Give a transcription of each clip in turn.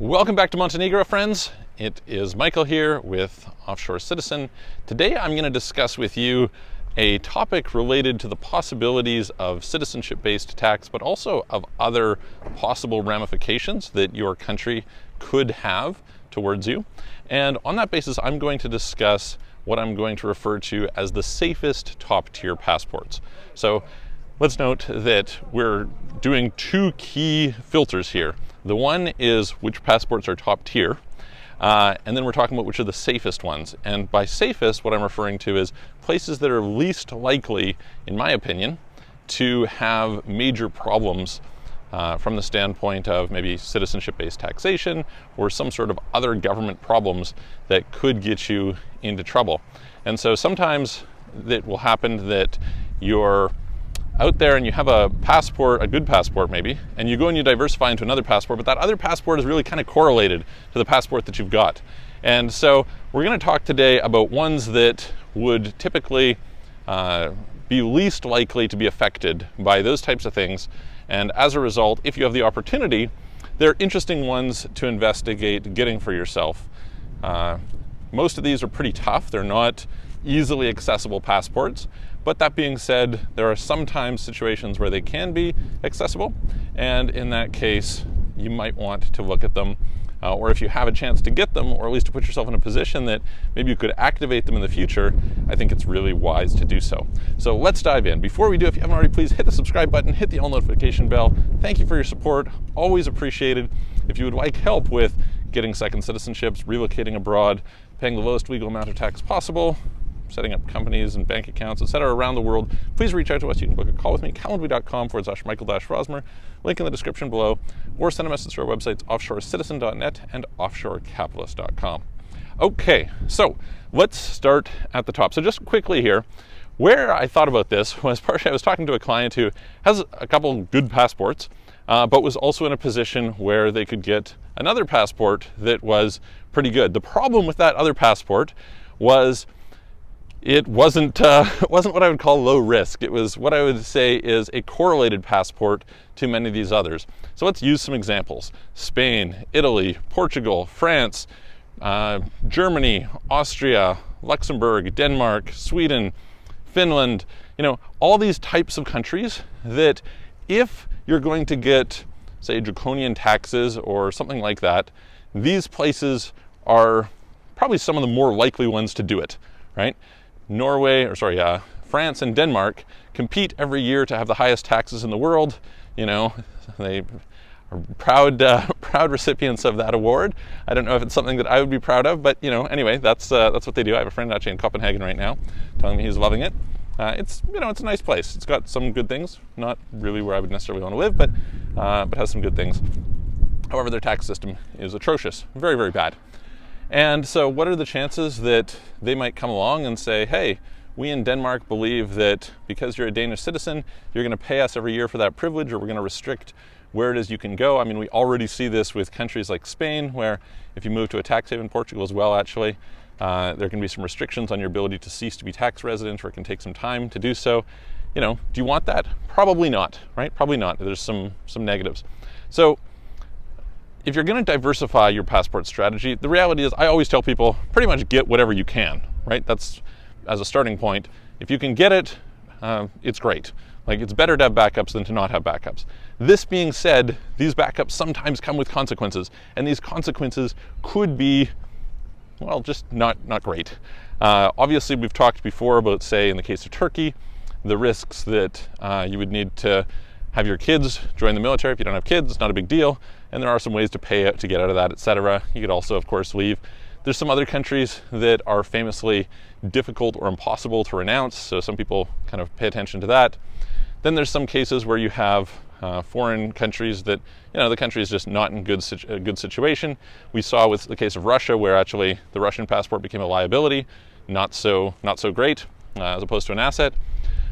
Welcome back to Montenegro, friends. It is Michael here with Offshore Citizen. Today I'm going to discuss with you a topic related to the possibilities of citizenship-based tax, but also of other possible ramifications that your country could have towards you. And on that basis, I'm going to discuss what I'm going to refer to as the safest top-tier passports. So let's note that we're doing two key filters here. The one is which passports are top tier, and then we're talking about which are the safest ones. And by safest, what I'm referring to is places that are least likely, in my opinion, to have major problems from the standpoint of maybe citizenship-based taxation or some sort of other government problems that could get you into trouble. And so sometimes it will happen that you're out there and you have a passport, a good passport maybe, and you go and you diversify into another passport, but that other passport is really kind of correlated to the passport that you've got. And so we're going to talk today about ones that would typically be least likely to be affected by those types of things. And as a result, if you have the opportunity, they're interesting ones to investigate getting for yourself. Most of these are pretty tough. They're not easily accessible passports. But that being said, there are sometimes situations where they can be accessible, and in that case, you might want to look at them, or if you have a chance to get them, or at least to put yourself in a position that maybe you could activate them in the future, I think it's really wise to do so. So let's dive in. Before we do, if you haven't already, please hit the subscribe button, hit the all notification bell. Thank you for your support, always appreciated. If you would like help with getting second citizenships, relocating abroad, paying the lowest legal amount of tax possible, setting up companies and bank accounts, etc. around the world, please reach out to us. You can book a call with me, calendly.com/Michael-Rosmer, link in the description below, or send a message to our websites, offshorecitizen.net and offshorecapitalist.com. Okay, so let's start at the top. So just quickly here, where I thought about this was partially I was talking to a client who has a couple good passports, but was also in a position where they could get another passport that was pretty good. The problem with that other passport was it wasn't what I would call low risk. It was what I would say is a correlated passport to many of these others. So let's use some examples. Spain, Italy, Portugal, France, Germany, Austria, Luxembourg, Denmark, Sweden, Finland, all these types of countries that if you're going to get, say, draconian taxes or something like that, these places are probably some of the more likely ones to do it, right? France and Denmark compete every year to have the highest taxes in the world. They are proud recipients of that award. I don't know if it's something that I would be proud of, but anyway, that's what they do. I have a friend actually in Copenhagen right now, telling me he's loving it. It's a nice place. It's got some good things. Not really where I would necessarily want to live, but has some good things. However, their tax system is atrocious, very, very bad. And so what are the chances that they might come along and say, hey, we in Denmark believe that because you're a Danish citizen, you're going to pay us every year for that privilege, or we're going to restrict where it is you can go. I mean, we already see this with countries like Spain, where if you move to a tax haven, Portugal as well, actually, there can be some restrictions on your ability to cease to be tax resident, or it can take some time to do so. Do you want that? Probably not, right? Probably not. There's some negatives. So if you're going to diversify your passport strategy, the reality is I always tell people pretty much get whatever you can, right? That's as a starting point. If you can get it, it's great. Like, it's better to have backups than to not have backups. This being said, these backups sometimes come with consequences, and these consequences could be, well, just not great. Obviously, we've talked before about, say, in the case of Turkey, the risks that you would need to have your kids join the military. If you don't have kids, it's not a big deal. And there are some ways to pay out to get out of that, etc. You could also, of course, leave. There's some other countries that are famously difficult or impossible to renounce, so some people kind of pay attention to that. Then there's some cases where you have foreign countries that, the country is just not in a good situation. We saw with the case of Russia, where actually the Russian passport became a liability, not so great, as opposed to an asset.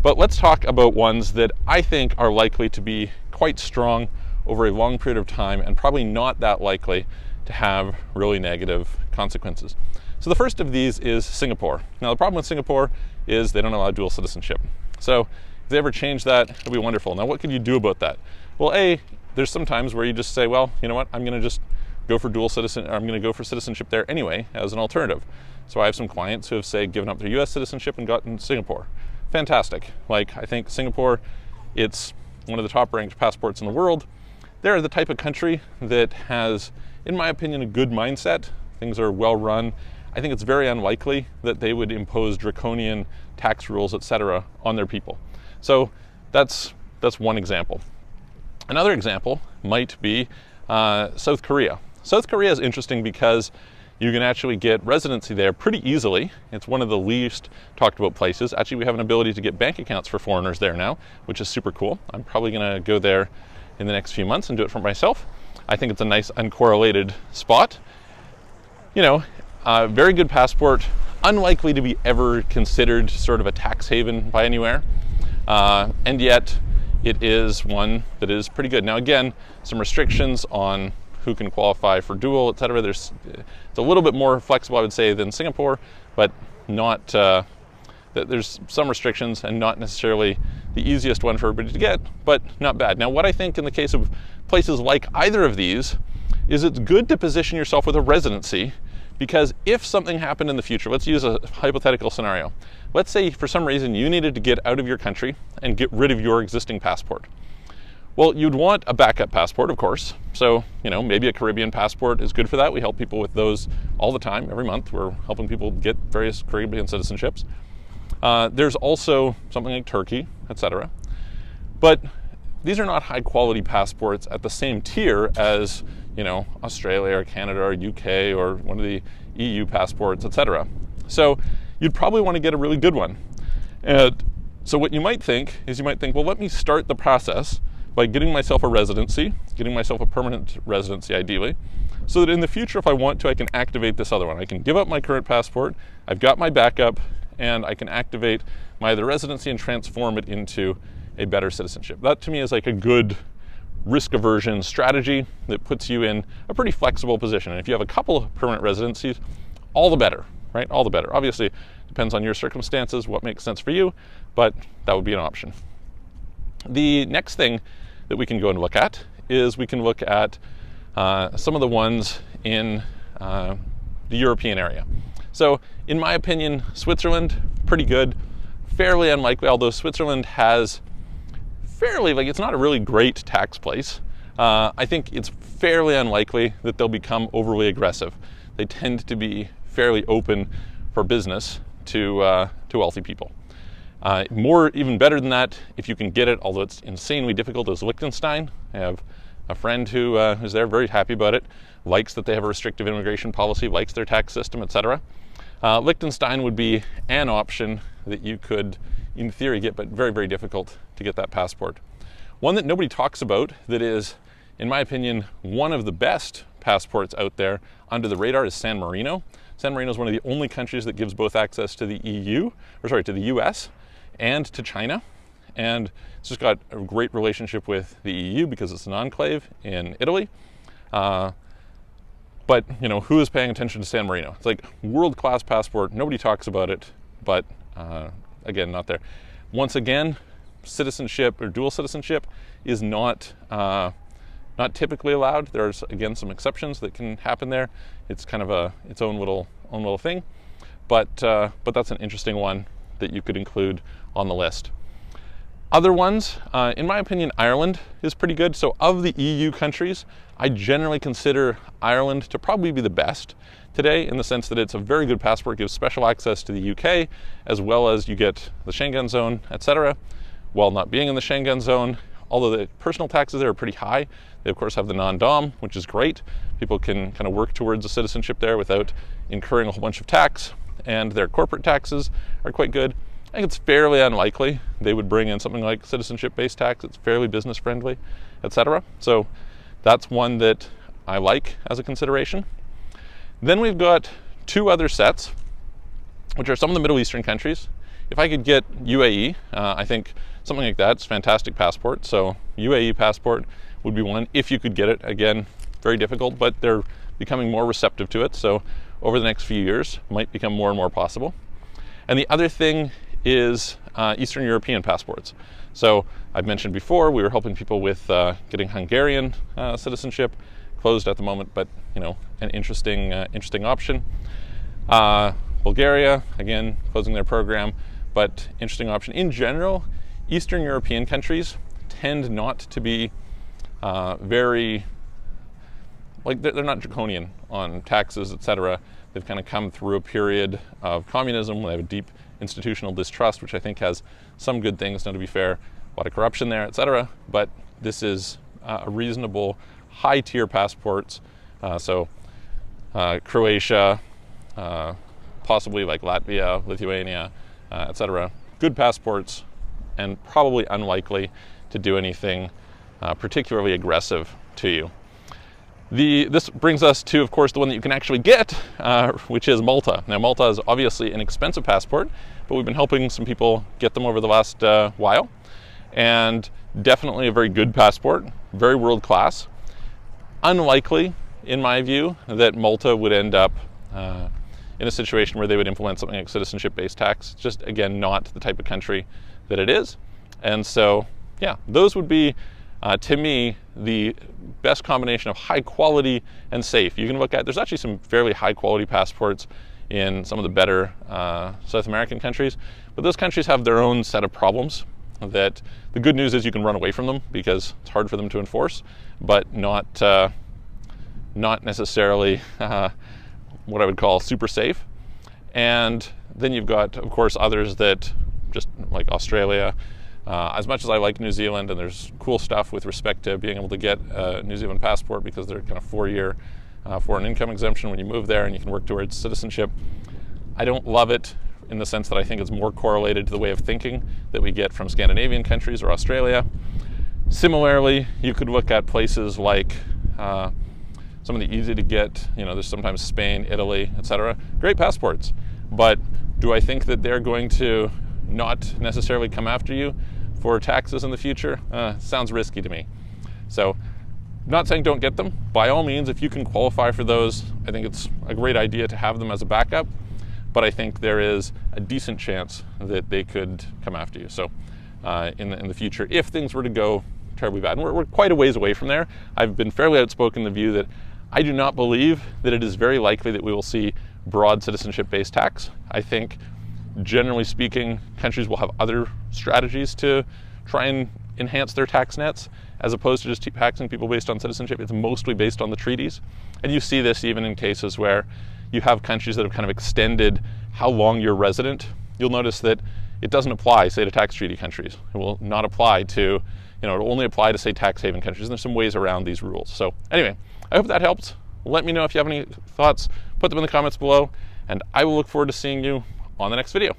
But let's talk about ones that I think are likely to be quite strong over a long period of time, and probably not that likely to have really negative consequences. So the first of these is Singapore. Now, the problem with Singapore is they don't allow dual citizenship. So if they ever change that, it'll be wonderful. Now, what can you do about that? Well, there's some times where you just say, well, you know what, I'm going to just go for dual citizen. I'm going to go for citizenship there anyway as an alternative. So I have some clients who have, say, given up their U.S. citizenship and gotten Singapore. Fantastic. Like, I think Singapore, it's one of the top-ranked passports in the world. They're the type of country that has, in my opinion, a good mindset. Things are well run. I think it's very unlikely that they would impose draconian tax rules, etc., on their people. So that's one example. Another example might be South Korea. South Korea is interesting because you can actually get residency there pretty easily. It's one of the least talked about places. Actually, we have an ability to get bank accounts for foreigners there now, which is super cool. I'm probably going to go there in the next few months and do it for myself. I think it's a nice uncorrelated spot. You know, very good passport, unlikely to be ever considered sort of a tax haven by anywhere. And yet it is one that is pretty good. Now, again, some restrictions on who can qualify for dual, etc. It's a little bit more flexible, I would say, than Singapore, but not. There's some restrictions and not necessarily the easiest one for everybody to get, but not bad. Now, what I think in the case of places like either of these is it's good to position yourself with a residency, because if something happened in the future, let's use a hypothetical scenario. Let's say for some reason you needed to get out of your country and get rid of your existing passport. Well, you'd want a backup passport, of course. So, you know, maybe a Caribbean passport is good for that. We help people with those all the time, every month. We're helping people get various Caribbean citizenships. There's also something like Turkey, etc. But these are not high quality passports at the same tier as, you know, Australia or Canada or UK or one of the EU passports, etc. So you'd probably want to get a really good one. And so what you might think is, well, let me start the process by getting myself a residency, getting myself a permanent residency ideally, so that in the future, if I want to, I can activate this other one. I can give up my current passport, I've got my backup, and I can activate my other residency and transform it into a better citizenship. That to me is like a good risk aversion strategy that puts you in a pretty flexible position. And if you have a couple of permanent residencies, all the better, right? All the better. Obviously, it depends on your circumstances, what makes sense for you, but that would be an option. The next thing that we can go and look at is we can look at some of the ones in the European area. So in my opinion, Switzerland, pretty good, fairly unlikely, although Switzerland has fairly, like, it's not a really great tax place. I think it's fairly unlikely that they'll become overly aggressive. They tend to be fairly open for business to wealthy people. More, even better than that, if you can get it, although it's insanely difficult, is Liechtenstein. I have a friend who's there, very happy about it, likes that they have a restrictive immigration policy, likes their tax system, etc. Liechtenstein would be an option that you could, in theory, get, but very, very difficult to get that passport. One that nobody talks about that is, in my opinion, one of the best passports out there under the radar is San Marino. San Marino is one of the only countries that gives both access to the to the US and to China. And it's just got a great relationship with the EU because it's an enclave in Italy. But, you know, who is paying attention to San Marino? It's like world-class passport. Nobody talks about it, but again, not there. Once again, citizenship or dual citizenship is not typically allowed. There's, again, some exceptions that can happen there. It's kind of its own little thing, but that's an interesting one that you could include on the list. Other ones, in my opinion, Ireland is pretty good. So of the EU countries, I generally consider Ireland to probably be the best today, in the sense that it's a very good passport, gives special access to the UK, as well as you get the Schengen zone, etc. While not being in the Schengen zone, although the personal taxes there are pretty high, they of course have the non-dom, which is great. People can kind of work towards a citizenship there without incurring a whole bunch of tax, and their corporate taxes are quite good. I think it's fairly unlikely they would bring in something like citizenship-based tax. It's fairly business-friendly, etc. So that's one that I like as a consideration. Then we've got two other sets, which are some of the Middle Eastern countries. If I could get UAE, I think something like that's a fantastic passport. So UAE passport would be one, if you could get it. Again, very difficult, but they're becoming more receptive to it. So over the next few years, might become more and more possible. And the other thing is Eastern European passports. So I've mentioned before, we were helping people with getting Hungarian citizenship. closed at the moment, but an interesting option. Bulgaria, again, closing their program, but interesting option. In general, Eastern European countries tend not to be very, like, they're not draconian on taxes, etc. They've kind of come through a period of communism. They have a deep institutional distrust, which I think has some good things. Now, to be fair, a lot of corruption there, etc. But this is a reasonable high-tier passports. Croatia, possibly like Latvia, Lithuania, etc. Good passports, and probably unlikely to do anything particularly aggressive to you. This brings us to, of course, the one that you can actually get, which is Malta. Now, Malta is obviously an expensive passport, but we've been helping some people get them over the last while, and definitely a very good passport, very world-class. Unlikely, in my view, that Malta would end up in a situation where they would implement something like citizenship-based tax. Just, again, not the type of country that it is. And so, yeah, those would be, to me, the best combination of high quality and safe. You can look at, there's actually some fairly high quality passports in some of the better South American countries, but those countries have their own set of problems. That the good news is you can run away from them because it's hard for them to enforce, but not necessarily what I would call super safe. And then you've got, of course, others that just like Australia. As much as I like New Zealand, and there's cool stuff with respect to being able to get a New Zealand passport because they're kind of 4-year foreign income exemption when you move there and you can work towards citizenship. I don't love it in the sense that I think it's more correlated to the way of thinking that we get from Scandinavian countries or Australia. Similarly, you could look at places like some of the easy to get, there's sometimes Spain, Italy, etc. Great passports, but do I think that they're going to not necessarily come after you for taxes in the future? Sounds risky to me. So, not saying don't get them. By all means, if you can qualify for those, I think it's a great idea to have them as a backup, but I think there is a decent chance that they could come after you. So in the future, if things were to go terribly bad, and we're quite a ways away from there, I've been fairly outspoken in the view that I do not believe that it is very likely that we will see broad citizenship-based tax. I think, generally speaking, countries will have other strategies to try and enhance their tax nets, as opposed to just taxing people based on citizenship. It's mostly based on the treaties. And you see this even in cases where you have countries that have kind of extended how long you're resident. You'll notice that it doesn't apply, say, to tax treaty countries. It will not apply to, it'll only apply to, say, tax haven countries. And there's some ways around these rules. So anyway, I hope that helped. Let me know if you have any thoughts. Put them in the comments below, and I will look forward to seeing you on the next video.